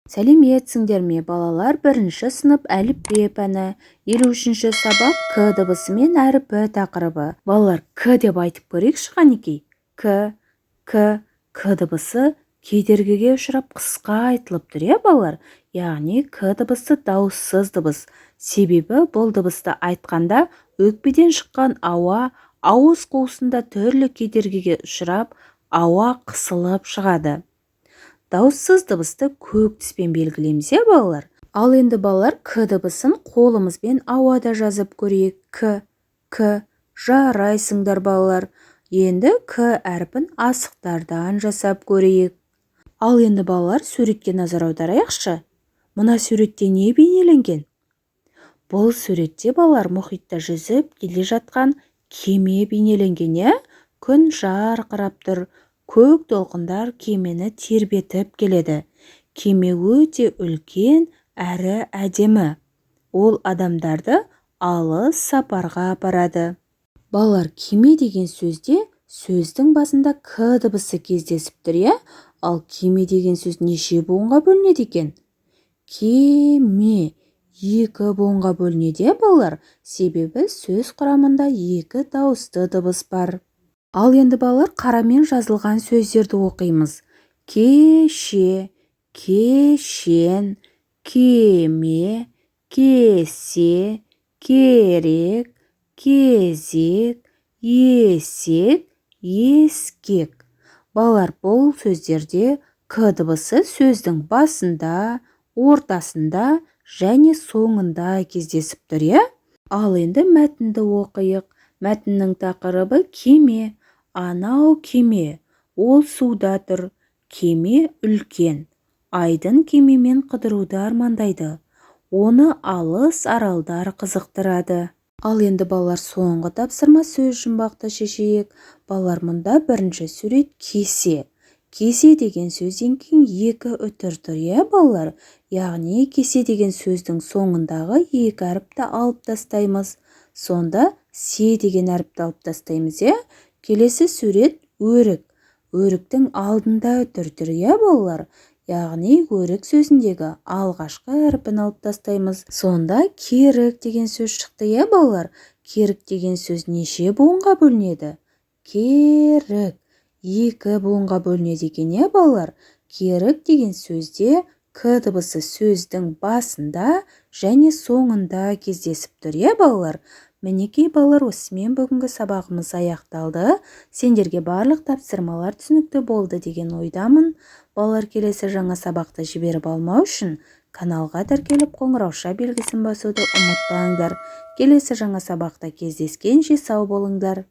Сәлеметсіңдер ме, балалар? Бірінші сынып әліппе пәні. 53-ші сабақ К дыбысы мен әріпі тақырыбы. Балалар, К деп айтып көрейікші қанекей. К дыбысы кедергіге ұшырап қысқа айтылып тұр, балалар? Яғни К дыбысы дауыссыз дыбыс. Себебі бұл дыбысты айтқанда өкпеден шыққан ауа ауыз қуысында түрлі кедергіге ұшырап, ауа қысылып шығады. Дауыссыз дыбысты көк түспен белгілейміз, балалар? Ал енді балалар, К дыбысын қолымызбен ауада жазып көрейік. К. Жарайсыңдар, балалар. Енді К әрпін асықтардан жасап көрейік. Ал енді балалар, суретке назар аударайықшы. Мына суретте не бейнеленген? Бұл суретте балалар мұхитта жүзіп келе жатқан кеме бейнеленген, күн жарқырап тұр. Көк толқындар кемені тербетіп келеді. Кеме өте үлкен әрі әдемі. Ол адамдарды алыс сапарға апарады. Балалар, кеме деген сөзде сөздің басында К дыбысы кездесіп тұр, ал кеме деген сөз неше буынға бөлінеді екен? Кеме 2 буынға бөлінеді, балалар, себебі сөз құрамында 2 дауысты дыбыс бар. Ал енді балалар, қарамен жазылған сөздерді оқимыз. Кеше, кешен, кеме, кесе, керек, кезек, есек, ескек. Балалар, бұл сөздерде К дыбысы сөздің басында, ортасында және соңында кездесіп тұр, Ал енді мәтінді оқиық. Мәтіннің тақырыбы кеме. Анау кеме, ол суда тұр. Кеме үлкен. Айдын кемемен қыдыруды армандайды. Оны алыс аралдар қызықтырады. Ал енді балалар, соңғы тапсырма сөз жұмбақты шешейік. Балалар, мұнда бірінші сурет кесе. Кесе деген сөзден кейін 2 үтір тұр, балалар? Яғни кесе деген сөздің соңындағы 2 әріпті алып тастаймыз. Сонда се деген әріпті алып тастаймыз, Келесі сурет өрік. Өріктің алдында үтір тұр, балалар? Яғни өрік сөзіндегі алғашқы әріпін алып тастаймыз. Сонда керік деген сөз шықты, балалар? Керік деген сөз неше буынға бөлінеді? Керік 2 буынға бөлінеді екен, балалар? Керік деген сөзде К дыбысы сөздің басында және соңында кездесіп тұр, балалар? Мінекей балалар, осымен бүгінгі сабағымыз аяқталды. Сендерге барлық тапсырмалар түсінікті болды деген ойдамын. Балалар, келесі жаңа сабақты жіберіп алмау үшін каналға тіркеліп қоңырауша белгісін басуды ұмытпаңдар. Келесі жаңа сабақта кездескенше сау болыңдар.